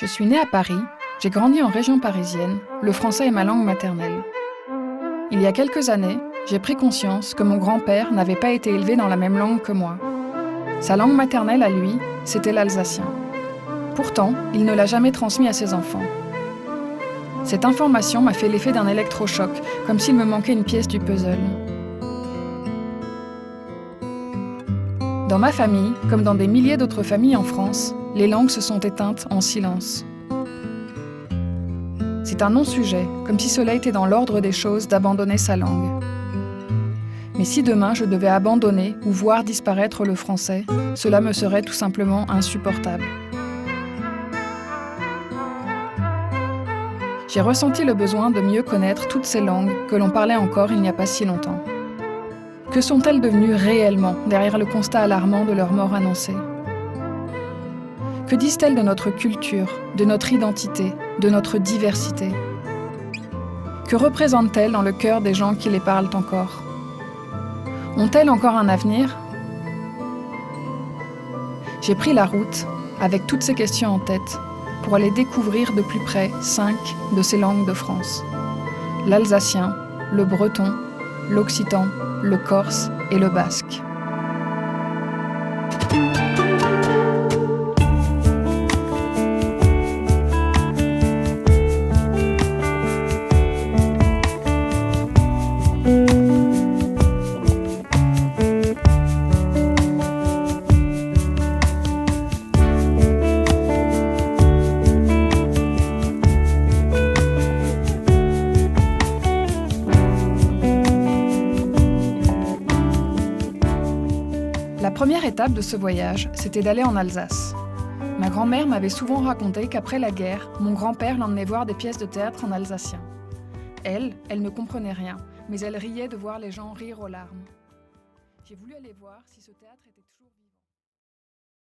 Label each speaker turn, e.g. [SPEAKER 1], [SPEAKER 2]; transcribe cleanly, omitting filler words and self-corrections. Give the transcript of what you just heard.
[SPEAKER 1] Je suis née à Paris, j'ai grandi en région parisienne, le français est ma langue maternelle. Il y a quelques années, j'ai pris conscience que mon grand-père n'avait pas été élevé dans la même langue que moi. Sa langue maternelle à lui, c'était l'alsacien. Pourtant, il ne l'a jamais transmis à ses enfants. Cette information m'a fait l'effet d'un électrochoc, comme s'il me manquait une pièce du puzzle. Dans ma famille, comme dans des milliers d'autres familles en France, les langues se sont éteintes en silence. C'est un non-sujet, comme si cela était dans l'ordre des choses d'abandonner sa langue. Mais si demain je devais abandonner ou voir disparaître le français, cela me serait tout simplement insupportable. J'ai ressenti le besoin de mieux connaître toutes ces langues que l'on parlait encore il n'y a pas si longtemps. Que sont-elles devenues réellement derrière le constat alarmant de leur mort annoncée ? Que disent-elles de notre culture, de notre identité, de notre diversité ? Que représentent-elles dans le cœur des gens qui les parlent encore ? Ont-elles encore un avenir ? J'ai pris la route, avec toutes ces questions en tête, pour aller découvrir de plus près 5 de ces langues de France. L'alsacien, le breton, l'occitan, le corse et le basque. La première étape de ce voyage, c'était d'aller en Alsace. Ma grand-mère m'avait souvent raconté qu'après la guerre, mon grand-père l'emmenait voir des pièces de théâtre en alsacien. Elle ne comprenait rien, mais elle riait de voir les gens rire aux larmes. J'ai voulu aller voir si ce théâtre était toujours vivant.